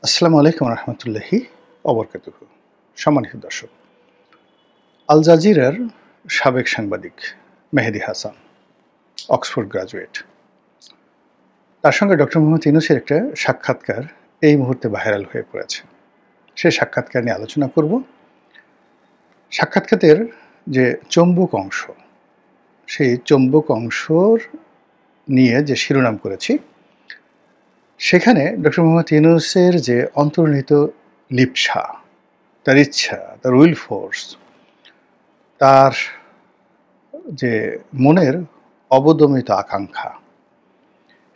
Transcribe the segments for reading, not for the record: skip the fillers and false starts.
আসসালামু আলাইকুম রহমতুল্লাহি অবরকাতুহ। সম্মানিত দর্শক, আল জাজিরার সাবেক সাংবাদিক মেহেদী হাসান, অক্সফোর্ড গ্রাজুয়েট, তার সঙ্গে ডক্টর মোহাম্মদ ইউনূসের একটা সাক্ষাৎকার এই মুহূর্তে ভাইরাল হয়ে পড়েছে। সেই সাক্ষাৎকার নিয়ে আলোচনা করব। সাক্ষাৎকারের যে চম্বুক অংশ, সেই চম্বুক অংশর নিয়ে যে শিরোনাম করেছি, সেখানে ডক্টর মোহাম্মদ ইউনূসের যে অন্তর্নিহিত লিপ্সা, তার ইচ্ছা, তার উইল ফোর্স, তার যে মনের অবদমিত আকাঙ্ক্ষা,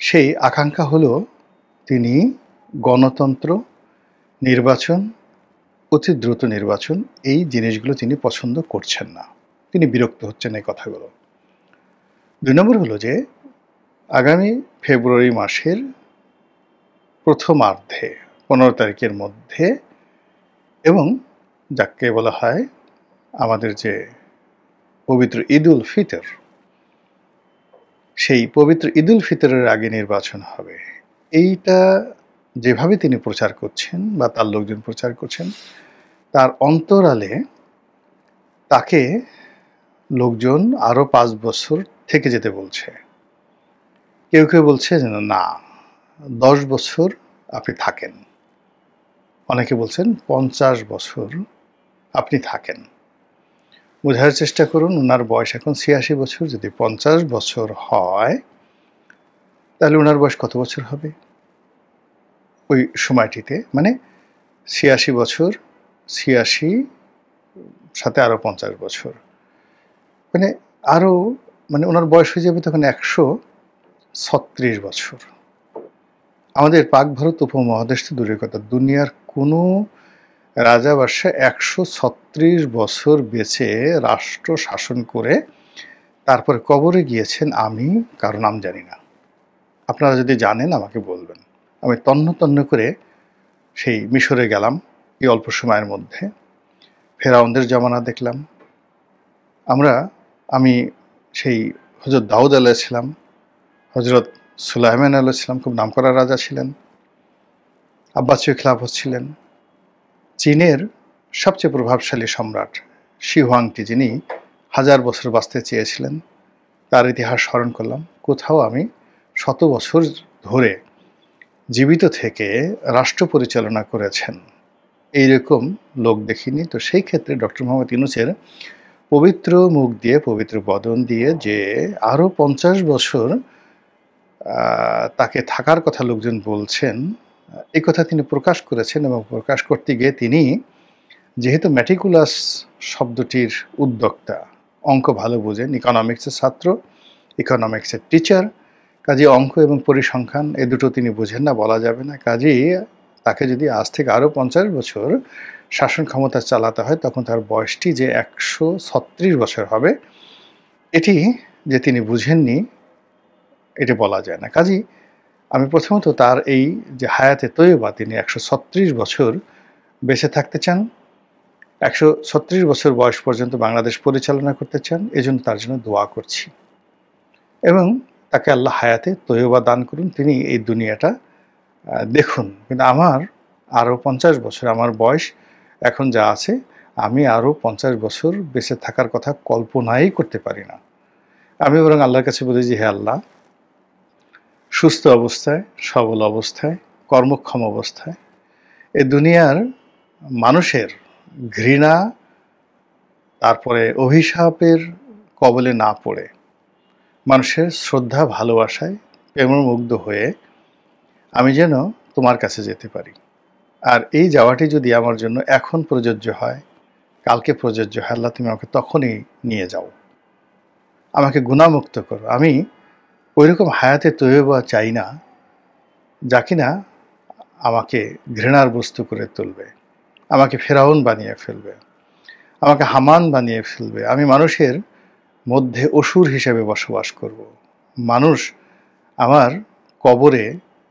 সেই আকাঙ্ক্ষা হলো তিনি গণতন্ত্র, নির্বাচন, অতি দ্রুত নির্বাচন, এই জিনিসগুলো তিনি পছন্দ করছেন না। তিনি বিরক্ত হচ্ছেন এই কথাগুলো। ২ নম্বর হলো যে আগামী ফেব্রুয়ারি মাসের প্রথমার্ধে ১৫ তারিখের মধ্যে, এবং যাকে বলা হয় আমাদের যে পবিত্র ঈদ উল ফিতর, সেই পবিত্র ঈদ উল ফিতরের আগে নির্বাচন হবে। এইটা যেভাবে তিনি প্রচার করছেন বা তার লোকজন প্রচার করছেন, তার অন্তরালে তাকে লোকজন আরও ৫ বছর থেকে যেতে বলছে। কেউ কেউ বলছে যে না, ১০ বছর আপনি থাকেন। অনেকে বলছেন ৫০ বছর আপনি থাকেন। বোঝার চেষ্টা করুন, ওনার বয়স এখন ৮৬ বছর। যদি ৫০ বছর হয়, তাহলে ওনার বয়স কত বছর হবে ওই সময়টিতে? মানে ৮৬ বছর, ৮৬ সাথে আরও ৫০ বছর, মানে আরও, মানে ওনার বয়স হয়ে যাবে তখন ১৩৬ বছর। আমাদের পাক ভারত উপমহাদেশ তো দূরের কথা, দুনিয়ার কোনো রাজা বাদশাহ ১৩৬ বছর বেঁচে রাষ্ট্র শাসন করে তারপরে কবরে গিয়েছেন আমি কারো নাম জানি না। আপনারা যদি জানেন আমাকে বলবেন। আমি তন্ন তন্ন করে সেই মিশরে গেলাম এই অল্প সময়ের মধ্যে, ফেরাউনদের জমানা দেখলাম। আমি সেই হজরত দাউদ আলাইহিসসালাম, হজরত সুলাইমান আলাইহিসসালাম, খুব নামকরা রাজা ছিলেন, আব্বাসীয় খিলাফত ছিলেন। চীনের সবচেয়ে প্রভাবশালী সম্রাট শি হুয়াংটি, যিনি ১০০০ বছর বাঁচতে চেয়েছিলেন, তার ইতিহাস স্মরণ করলাম। কোথাও আমি ১০০ বছর ধরে জীবিত থেকে রাষ্ট্র পরিচালনা করেছেন এইরকম লোক দেখিনি। তো সেই ক্ষেত্রে ডক্টর মোহাম্মদ ইউনূসের পবিত্র মুখ দিয়ে, পবিত্র বদন দিয়ে যে আরও ৫০ বছর তাকে থাকার কথা লোকজন বলছেন, এই কথা তিনি প্রকাশ করেছেন। এবং প্রকাশ করতে গিয়ে তিনি, যেহেতু ম্যাটিকুলাস শব্দটির উদ্যোক্তা, অঙ্ক ভালো বোঝেন, ইকোনমিক্সের ছাত্র, ইকোনমিক্সের টিচার, কাজেই অঙ্ক এবং পরিসংখ্যান এ দুটো তিনি বোঝেন না, বলা যাবে না। কাজেই তাকে যদি আজ থেকে আরও ৫০ বছর শাসন ক্ষমতা চালাতে হয়, তখন তার বয়সটি যে ১৩৬ বছর হবে, এটি যে তিনি বুঝেননি, এটা বলা যায় না। কাজেই আমি প্রথমত তার এই যে হায়াতে তৈয়বা, তিনি ১৩৬ বছর বেঁচে থাকতে চান, ১৩৬ বছর বয়স পর্যন্ত বাংলাদেশ পরিচালনা করতে চান, এজন্য তার জন্য দোয়া করছি। এবং তাকে আল্লাহ হায়াতে তৈয়বা দান করুন, তিনি এই দুনিয়াটা দেখুন। কিন্তু আমার আরও ৫০ বছর, আমার বয়স এখন যা আছে, আমি আরও ৫০ বছর বেঁচে থাকার কথা কল্পনাই করতে পারি না। আমি বরং আল্লাহর কাছে বলি যে, হে আল্লাহ, সুস্থ অবস্থায়, সবল অবস্থায়, কর্মক্ষম অবস্থায় এ দুনিয়ার মানুষের ঘৃণা, তারপরে অভিশাপের কবলে না পড়ে, মানুষের শ্রদ্ধা ভালোবাসায় প্রেমমুগ্ধ হয়ে আমি যেন তোমার কাছে যেতে পারি। আর এই যাওয়াটি যদি আমার জন্য এখন প্রযোজ্য হয়, কালকে প্রযোজ্য হয়, আল্লাহ তুমি আমাকে তখনই নিয়ে যাও, আমাকে গুনাহমুক্ত করো। আমি ওইরকম হায়াতে তৈয়বা চাই না যা কিনা আমাকে ঘৃণার বস্তু করে তুলবে, আমাকে ফেরাউন বানিয়ে ফেলবে, আমাকে হামান বানিয়ে ফেলবে। আমি মানুষের মধ্যে অসুর হিসেবে বসবাস করব। মানুষ আমার কবরে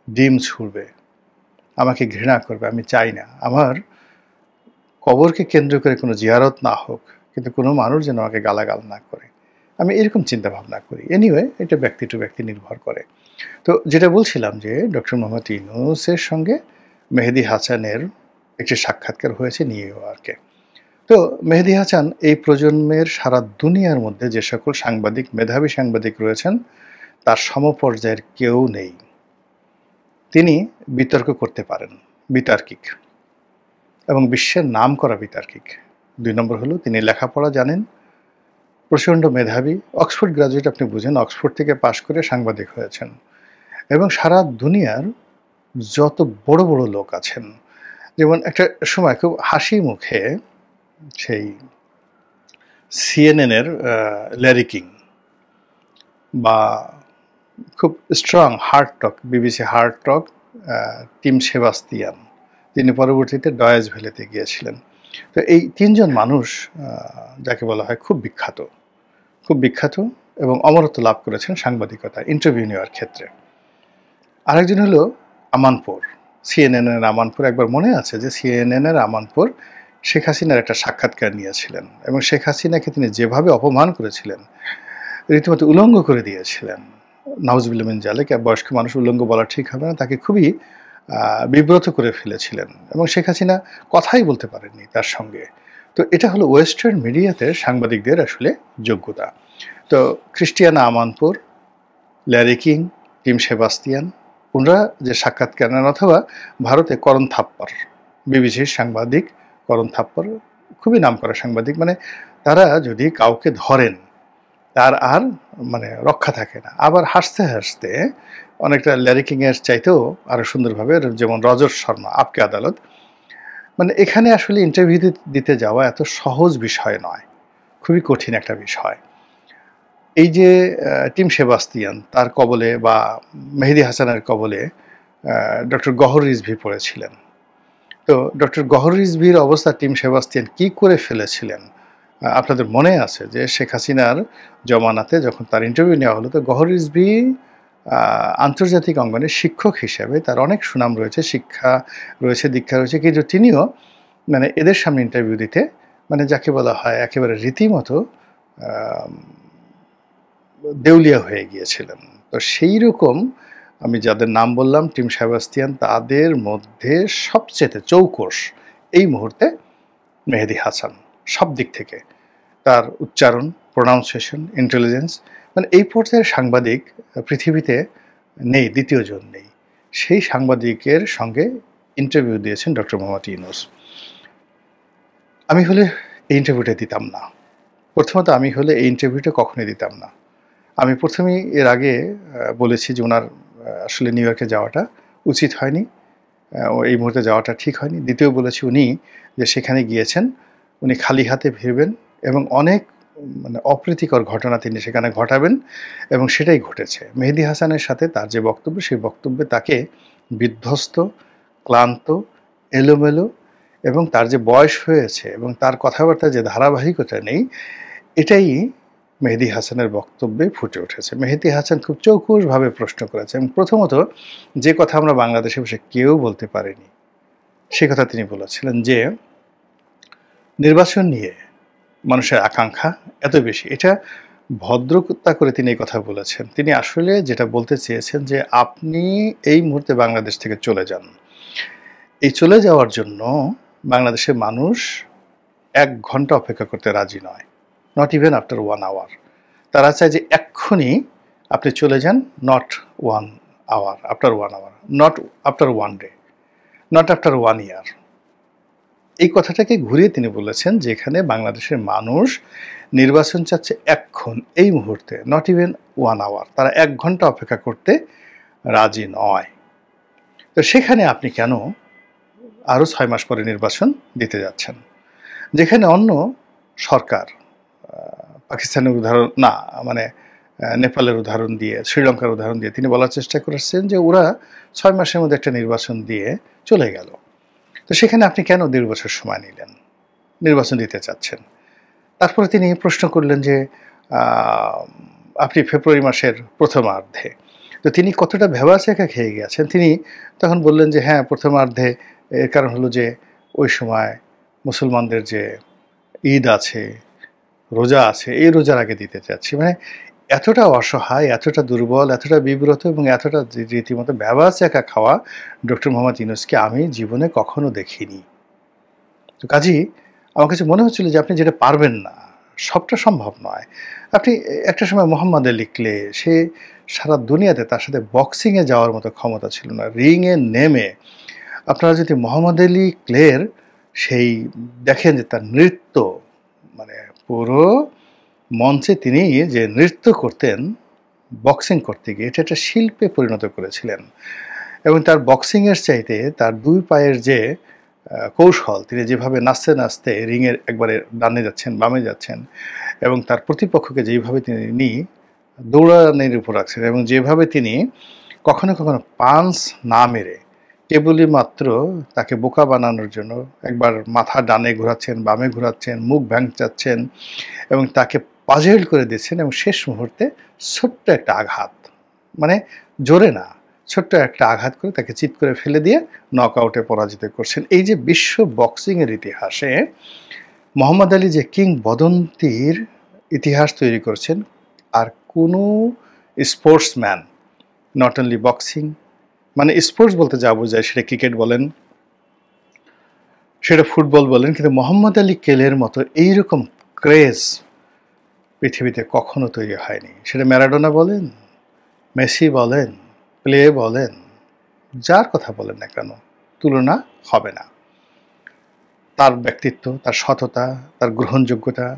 ডিম ছুঁড়বে, আমাকে ঘৃণা করবে। আমি চাই না আমার কবরকে কেন্দ্র করে কোনো জিয়ারত না হোক, কিন্তু কোনো মানুষ যেন আমাকে গালাগাল না করে। আমি এরকম চিন্তা ভাবনা করি। এনিওয়ে, এটা ব্যক্তি টু ব্যক্তি নির্ভর করে। তো যেটা বলছিলাম যে ডক্টর মোহাম্মদ ইউনূসের সঙ্গে মেহেদী হাসানের একটি সাক্ষাৎকার হয়েছে নিউ ইয়র্কে। তো মেহেদী হাসান এই প্রজন্মের সারা দুনিয়ার মধ্যে যে সকল সাংবাদিক, মেধাবী সাংবাদিক রয়েছেন তার সমপর্যায়ের কেউ নেই। তিনি বিতর্ক করতে পারেন, বিতার্কিক, এবং বিশ্বের নামকরা বিতার্কিক। ২ নম্বর হলো তিনি লেখাপড়া জানেন, প্রচণ্ড মেধাবী, অক্সফোর্ড গ্রাজুয়েট, আপনি বুঝেন, অক্সফোর্ড থেকে পাশ করে সাংবাদিক হয়েছেন। এবং সারা দুনিয়ার যত বড় বড় লোক আছেন, যেমন একটা সময় খুব হাসি মুখে সেই সিএনএনের ল্যারি কিং, বা খুব strong hard talk, BBC hard talk team Sebastian, তিনি পরবর্তীতে ডয়েজ ভ্যালিতে গিয়েছিলেন। তো এই ৩ জন মানুষ যাকে বলা হয় খুব বিখ্যাত, খুব বিখ্যাত এবং অমরত্ব লাভ করেছেন সাংবাদিকতা, ইন্টারভিউ নেওয়ার ক্ষেত্রে। আরেকজন হলো আমানপুর, সিএনএনের আমানপুর। একবার মনে আছে যে সিএনএনের আমানপুর শেখ হাসিনার একটা সাক্ষাৎকার নিয়েছিলেন এবং শেখ হাসিনাকে তিনি যেভাবে অপমান করেছিলেন, রীতিমতো উলঙ্গ করে দিয়েছিলেন। নাউজুবিল্লাহ মিন যালিক, বয়স্ক মানুষ উলঙ্গ বলা ঠিক হবে না, তাকে খুবই বিব্রত করে ফেলেছিলেন এবং শেখ হাসিনা কথাই বলতে পারেননি তার সঙ্গে। তো এটা হলো ওয়েস্টার্ন মিডিয়াতে সাংবাদিকদের আসলে যোগ্যতা। তো Christiane Amanpour, Larry King, Tim Sebastian, ওনারা যে সাক্ষাৎকার নেন, অথবা ভারতে করণ থাপ্পর, বিবিসির সাংবাদিক করণ থাপ্পর, খুবই নামকরা সাংবাদিক। মানে তারা যদি কাউকে ধরেন তার আর মানে রক্ষা থাকে না। আবার হাসতে হাসতে অনেকটা ল্যারি কিংয়ের চাইতেও আরও সুন্দরভাবে, যেমন রজত শর্মা, আপকে আদালত। মানে এখানে আসলে ইন্টারভিউ দিতে যাওয়া এত সহজ বিষয় নয়, খুবই কঠিন একটা বিষয়। এই যে টিম সেবাস্তিয়ান, তার কবলে, বা মেহেদী হাসানের কবলে ডক্টর গহর রিজভী পড়েছিলেন। তো ডক্টর গহর রিজভীর অবস্থা টিম সেবাস্তিয়ান কি করে ফেলেছিলেন আপনাদের মনে আছে যে শেখ হাসিনার জমানাতে যখন তার ইন্টারভিউ নেওয়া হলো, তো গহর রিজভী আন্তর্জাতিক অঙ্গনে শিক্ষক হিসেবে তার অনেক সুনাম রয়েছে, শিক্ষা রয়েছে, দীক্ষা রয়েছে, কিন্তু তিনিও মানে এদের সামনে ইন্টারভিউ দিতে, মানে যাকে বলা হয় একেবারে রীতিমতো দেউলিয়া হয়ে গিয়েছিলেন। তো সেই রকম আমি যাদের নাম বললাম টিম সেবাস্তিয়ান, তাদের মধ্যে সবচেয়ে চৌকস এই মুহূর্তে মেহেদী হাসান, সব দিক থেকে, তার উচ্চারণ, প্রোনাউন্সিয়েশন, ইন্টেলিজেন্স, মানে এই পর্যায়ের সাংবাদিক পৃথিবীতে নেই, দ্বিতীয় জন নেই। সেই সাংবাদিকের সঙ্গে ইন্টারভিউ দিয়েছেন ডক্টর মোহাম্মদ ইউনূস। আমি হলে এই ইন্টারভিউটা দিতাম না। প্রথমত আমি হলে এই ইন্টারভিউটা কখনোই দিতাম না। আমি প্রথমেই এর আগে বলেছি যে ওনার আসলে নিউ ইয়র্কে যাওয়াটা উচিত হয়নি, এই মুহূর্তে যাওয়াটা ঠিক হয়নি। দ্বিতীয় বলেছি উনি যে সেখানে গিয়েছেন, উনি খালি হাতে ফিরবেন এবং অনেক মানে অপ্রীতিকর ঘটনা তিনি সেখানে ঘটাবেন, এবং সেটাই ঘটেছে। মেহেদী হাসানের সাথে তার যে বক্তব্য, সেই বক্তব্যে তাকে বিধ্বস্ত, ক্লান্ত, এলোমেলো, এবং তার যে বয়স হয়েছে এবং তার কথাবার্তার যে ধারাবাহিকতা নেই, এটাই মেহেদী হাসানের বক্তব্যে ফুটে উঠেছে। মেহেদী হাসান খুব চৌকুশভাবে প্রশ্ন করেছেন। প্রথমত যে কথা আমরা বাংলাদেশে বসে কেউ বলতে পারিনি, সে কথা তিনি বলেছিলেন যে নির্বাচন নিয়ে মানুষের আকাঙ্ক্ষা এত বেশি। এটা ভদ্রতা করে তিনি এই কথা বলেছেন। তিনি আসলে যেটা বলতে চেয়েছেন যে আপনি এই মুহূর্তে বাংলাদেশ থেকে চলে যান। এই চলে যাওয়ার জন্য বাংলাদেশের মানুষ 1 ঘন্টা অপেক্ষা করতে রাজি নয়, নট ইভেন আফটার 1 আওয়ার। তারা চায় যে এক্ষুনি আপনি চলে যান, not 1 hour, after 1 hour, not after 1 day, not after 1 year. এই কথাটাকে ঘুরিয়ে তিনি বলেছেন যে এখানে বাংলাদেশের মানুষ নির্বাচন চাচ্ছে এখন, এই মুহূর্তে, নট ইভেন 1 আওয়ার। তারা 1 ঘন্টা অপেক্ষা করতে রাজি নয়। তো সেখানে আপনি কেন আরও 6 মাস পরে নির্বাচন দিতে যাচ্ছেন? যেখানে অন্য সরকার, পাকিস্তানের উদাহরণ না, মানে নেপালের উদাহরণ দিয়ে, শ্রীলঙ্কার উদাহরণ দিয়ে তিনি বলার চেষ্টা করেছেন যে ওরা 6 মাসের মধ্যে একটা নির্বাচন দিয়ে চলে গেল। তো সেখানে আপনি কেন 1.5 বছর সময় নিলেন, নির্বাচন দিতে চাচ্ছেন? তারপরে তিনি প্রশ্ন করলেন যে আপনি ফেব্রুয়ারি মাসের প্রথমার্ধে, তো তিনি কতটা ভেবাচেকা খেয়ে গেছেন। তিনি তখন বললেন যে হ্যাঁ, প্রথমার্ধে, এর কারণ হলো যে ওই সময় মুসলমানদের যে ঈদ আছে, রোজা আছে, এই রোজার আগে দিতে চাচ্ছি। মানে এতটা অসহায়, এতটা দুর্বল, এতটা বিব্রত এবং এতটা রীতিমতো ভ্যাবাচ্যাকা খাওয়া ডক্টর মোহাম্মদ ইউনূসকে আমি জীবনে কখনো দেখিনি। তো কাজেই আমার কাছে মনে হচ্ছিল যে আপনি যেটা পারবেন না, সবটা সম্ভব নয়। আপনি একটা সময় মোহাম্মদ আলী ক্লে, সে সারা দুনিয়াতে তার সাথে বক্সিংয়ে যাওয়ার মতো ক্ষমতা ছিল না। রিংয়ে নেমে আপনারা যদি মোহাম্মদ আলী ক্লের সেই দেখেন যে তার নৃত্য, মানে পুরো মঞ্চে তিনি যে নৃত্য করতেন বক্সিং করতে গিয়ে, এটা একটা শিল্পে পরিণত করেছিলেন। এবং তার বক্সিংয়ের চাইতে তার দুই পায়ের যে কৌশল, তিনি যেভাবে নাচতে নাচতে রিংয়ের একবারে ডানে যাচ্ছেন, বামে যাচ্ছেন, এবং তার প্রতিপক্ষকে যেইভাবে তিনি দৌড়ানির উপর রাখছেন, এবং যেভাবে তিনি কখনো কখনো পাঞ্চ না মেরে কেবলই মাত্র তাকে বোকা বানানোর জন্য একবার মাথা ডানে ঘোরাচ্ছেন, বামে ঘোরাচ্ছেন, মুখ ভ্যাংচাচ্ছেন এবং তাকে পাজেল করে দিচ্ছেন, এবং শেষ মুহূর্তে ছোট্ট একটা আঘাত, মানে জোরে না, ছোট্ট একটা আঘাত করে তাকে চিৎ করে ফেলে দিয়ে নকআউটে পরাজিত করছেন। এই যে বিশ্ব বক্সিংয়ের ইতিহাসে মোহাম্মদ আলী যে কিংবদন্তির ইতিহাস তৈরি করছেন, আর কোনো স্পোর্টসম্যান, নট অনলি বক্সিং, মানে স্পোর্টস বলতে যা বোঝায় সেটা ক্রিকেট বলেন, সেটা ফুটবল বলেন, কিন্তু মোহাম্মদ আলী কেলের মতো এইরকম ক্রেজ পৃথিবীতে কখনো তৈরি হয়নি। সেটা ম্যারাডোনা বলেন, মেসি বলেন, প্লে বলেন, যার কথা বলেন না কেন, তুলনা হবে না। তার ব্যক্তিত্ব, তার সততা, তার গ্রহণযোগ্যতা,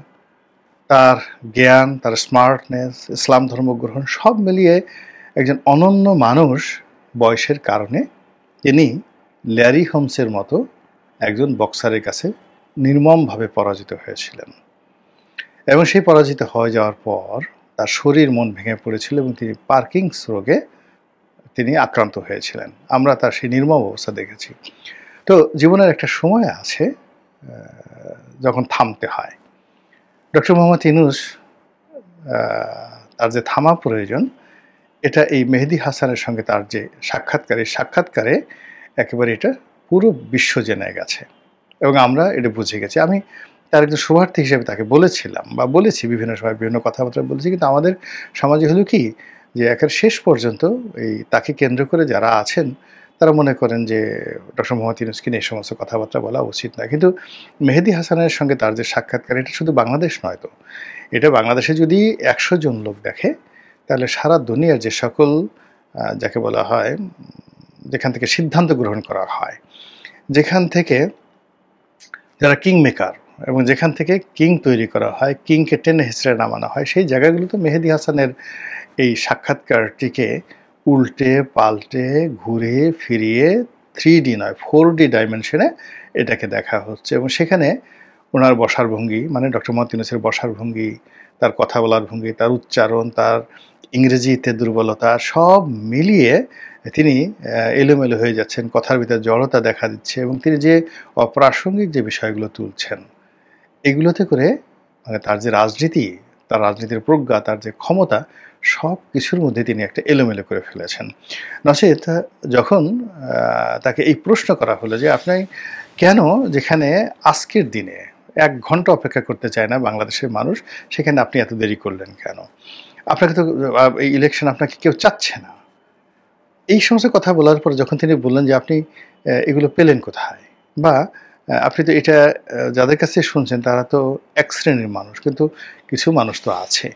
তার জ্ঞান, তার স্মার্টনেস, ইসলাম ধর্ম গ্রহণ, সব মিলিয়ে একজন অনন্য মানুষ। বয়সের কারণে তিনি ল্যারি হোমসের মতো একজন বক্সারের কাছে নির্মমভাবে পরাজিত হয়েছিলেন, এবং সেই পরাজিত হয়ে যাওয়ার পর তার শরীর মন ভেঙে পড়েছিল এবং তিনি পার্কিংস রোগে তিনি আক্রান্ত হয়েছিলেন। আমরা তার সেই নির্মম অবস্থা দেখেছি। তো জীবনের একটা সময় আছে যখন থামতে হয়। ডক্টর মোহাম্মদ ইউনূস তার যে থামা প্রয়োজন, এটা এই মেহেদী হাসানের সঙ্গে তার যে সাক্ষাৎকারে একেবারে এটা পুরো বিশ্ব জেনে গেছে এবং আমরা এটা বুঝে গেছি। আমি তার একজন শুভার্থী হিসেবে তাকে বলেছিলাম বা বলেছি, বিভিন্ন সময় বিভিন্ন কথাবার্তা বলেছি, কিন্তু আমাদের সমাজে হলো কি যে একের শেষ পর্যন্ত এই তাকে কেন্দ্র করে যারা আছেন তারা মনে করেন যে ডক্টর মোহাম্মদ ইউনূসকে নিয়ে এই সমস্ত কথাবার্তা বলা উচিত না। কিন্তু মেহেদী হাসানের সঙ্গে তার যে সাক্ষাৎকার, এটা শুধু বাংলাদেশ নয়, তো এটা বাংলাদেশে যদি 100 জন লোক দেখে, তাহলে সারা দুনিয়ার যে সকল যাকে বলা হয়, যেখান থেকে সিদ্ধান্ত গ্রহণ করা হয়, যেখান থেকে যারা কিং মেকার এবং যেখান থেকে কিং তৈরি করা হয়, কিংকে টেনে হিসেবে নামানো হয়, সেই জায়গাগুলোতে মেহেদী হাসানের এই সাক্ষাৎকারটিকে উল্টে পাল্টে ঘুরে ফিরিয়ে 3D নয় 4D ডাইমেনশনে এটাকে দেখা হচ্ছে। এবং সেখানে ওনার বসার ভঙ্গি, মানে ডক্টর মোহাম্মদ ইউনূসের বসার ভঙ্গি, তার কথা বলার ভঙ্গি, তার উচ্চারণ, তার ইংরেজিতে দুর্বলতা, সব মিলিয়ে তিনি এলোমেলো হয়ে যাচ্ছেন, কথার ভিতরে জড়তা দেখা দিচ্ছে, এবং তিনি যে অপ্রাসঙ্গিক যে বিষয়গুলো তুলছেন, এগুলোতে করে মানে তার যে রাজনীতি, তার রাজনীতির প্রজ্ঞা, তার যে ক্ষমতা, সব কিছুর মধ্যে তিনি একটা এলোমেলো করে ফেলেছেন। নচেত যখন তাকে এই প্রশ্ন করা হলো যে আপনি কেন, যেখানে আজকের দিনে 1 ঘন্টা অপেক্ষা করতে চায় না বাংলাদেশের মানুষ, সেখানে আপনি এত দেরি করলেন কেন? আপনাকে তো এই ইলেকশন আপনাকে কেউ চাচ্ছে না। এই সমস্ত কথা বলার পর যখন তিনি বললেন যে আপনি এগুলো পেলেন কোথায়, বা আপনি তো এটা যাদের কাছে শুনছেন তারা তো এক শ্রেণীর মানুষ, কিন্তু কিছু মানুষ তো আছে,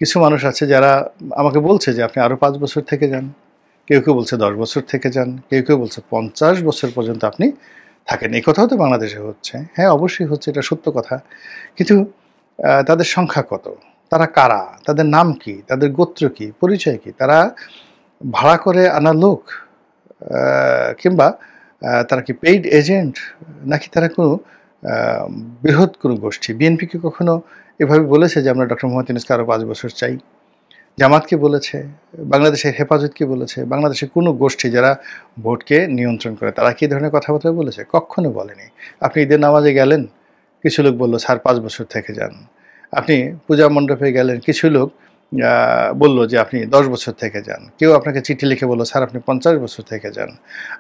কিছু মানুষ আছে যারা আমাকে বলছে যে আপনি আরও 5 বছর থেকে যান, কেউ কেউ বলছে 10 বছর থেকে যান, কেউ কেউ বলছে 50 বছর পর্যন্ত আপনি থাকেন। এই কথাও তো বাংলাদেশে হচ্ছে। হ্যাঁ, অবশ্যই হচ্ছে, এটা সত্য কথা। কিন্তু তাদের সংখ্যা কত, তারা কারা, তাদের নাম কি, তাদের গোত্র কি, পরিচয় কি, তারা ভাড়া করে আনা লোক, কিংবা তারা কি পেইড এজেন্ট, নাকি তারা কোনো বৃহৎ কোনো গোষ্ঠী? বিএনপিকে কখনো এভাবে বলেছে যে আমরা ডক্টর মোহাম্মদ ইউনূসকে আরও 5 বছর চাই? জামাতকে বলেছে? বাংলাদেশের হেফাজতকে বলেছে? বাংলাদেশের কোনো গোষ্ঠী যারা ভোটকে নিয়ন্ত্রণ করে, তারা কি ধরনের কথাবার্তা বলেছে? কখনো বলেনি। আপনি ঈদের নামাজে গেলেন, কিছু লোক বলল স্যার 5 বছর থেকে যান। আপনি পূজা মণ্ডপে গেলেন, কিছু লোক বলল যে আপনি ১০ বছর থেকে যান। কেউ আপনাকে চিঠি লিখে বলল, "স্যার আপনি ৫০ বছর থেকে যান।"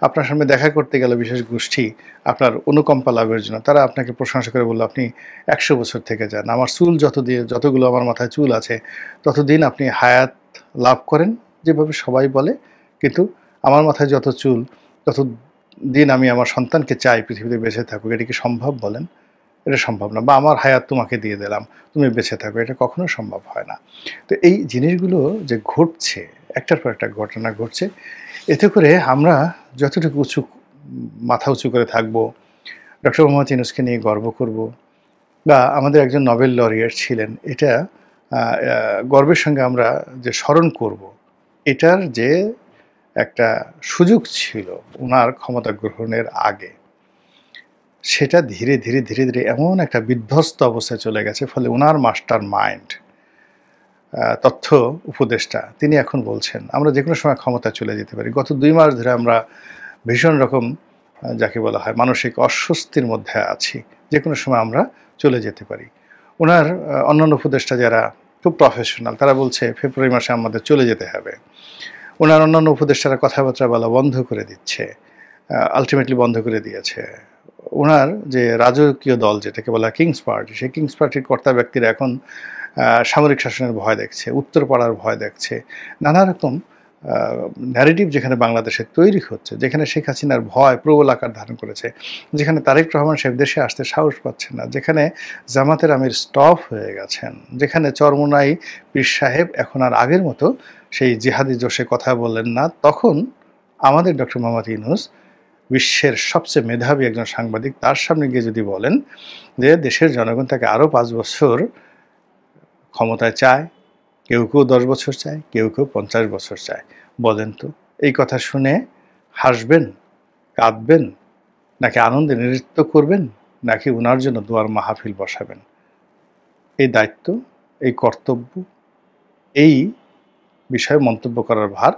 আপনার সামনে দেখা করতে গেল বিশেষ গোষ্ঠী আপনার অনুকম্পা লাভের জন্য। তারা আপনাকে প্রশংসা করে বলল, "আপনি ১০০ বছর থেকে যান। আমার চুল যতগুলো আমার মাথায় চুল আছে, ততদিন আপনি হায়াত লাভ করেন।" যেভাবে সবাই বলে। কিন্তু আমার মাথায় যত চুল, ততদিন আমি আমার সন্তানকে চাই পৃথিবীতে বেঁচে থাকুক। এটা কি সম্ভব বলেন? এটা সম্ভব না। বা আমার হায়াত তোমাকে দিয়ে দিলাম, তুমি বেঁচে থাকো। এটা কখনো সম্ভব হয় না। তো এই জিনিসগুলো যে ঘটছে, একটার পর একটা ঘটনা ঘটছে, এতে করে আমরা যতটুকু মাথা উঁচু করে থাকবো, ডক্টর মোহাম্মদ ইউনূসকে নিয়ে গর্ব করব, বা আমাদের একজন নোবেল লরিয়েট ছিলেন, এটা আ আ গর্বের সঙ্গে আমরা যে স্মরণ করব, এটার যে একটা সুযোগ ছিল উনার ক্ষমতা গ্রহণের আগে, সেটা ধীরে ধীরে এমন একটা বিধ্বস্ত অবস্থায় চলে গেছে। ফলে উনার মাস্টার মাইন্ড, তথ্য উপদেষ্টা, তিনি এখন বলছেন আমরা যেকোনো সময় ক্ষমতায় চলে যেতে পারি। গত ২ মাস ধরে আমরা ভীষণ রকম যাকে বলা হয় মানসিক অস্বস্তির মধ্যে আছি। যেকোনো সময় আমরা চলে যেতে পারি। উনার অন্যান্য উপদেষ্টা যারা খুব প্রফেশনাল, তারা বলছে ফেব্রুয়ারি মাসে আমাদের চলে যেতে হবে। উনার অন্যান্য উপদেষ্টারা কথাবার্তা বলা বন্ধ করে দিচ্ছে। আল্টিমেটলি বন্ধ করে দিয়েছে। উনার যে রাজকীয় দল যেটাকে বলা হয় কিংস পার্টি, সেই কিংস পার্টির কর্তা ব্যক্তিরা এখন সামরিক শাসনের ভয় দেখছে, উত্তরপাড়ার ভয় দেখছে। নানা রকম ন্যারেটিভ যেখানে বাংলাদেশে তৈরি হচ্ছে, যেখানে শেখ হাসিনার ভয় প্রবল আকার ধারণ করেছে, যেখানে তারেক রহমান সাহেব দেশে আসতে সাহস পাচ্ছেন না, যেখানে জামাতের আমির স্টপ হয়ে গেছেন, যেখানে চরমোনাই পীর সাহেব এখন আর আগের মতো সেই জিহাদি জোশে কথা বললেন না, তখন আমাদের ডক্টর মোহাম্মদ ইউনূস বিশ্বের সবচেয়ে মেধাবী একজন সাংবাদিক, তার সামনে গিয়ে যদি বলেন যে দেশের জনগণ তাকে আরও ৫ বছর ক্ষমতায় চায়, কেউ ১০ বছর চায়, কেউ ৫০ বছর চায়, বলেন তো এই কথা শুনে হাসবেন, কাঁদবেন, নাকি আনন্দে নৃত্য করবেন, নাকি উনার জন্য দোয়ার মাহফিল বসাবেন? এই দায়িত্ব, এই কর্তব্য, এই বিষয়ে মন্তব্য করার ভার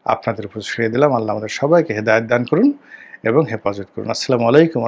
আপনাদের উপর ছেড়ে দিলাম। আল্লাহ আমাদের সবাইকে হেদায়েত দান করুন এবং হেফাজত করুন। আসসালামু আলাইকুম।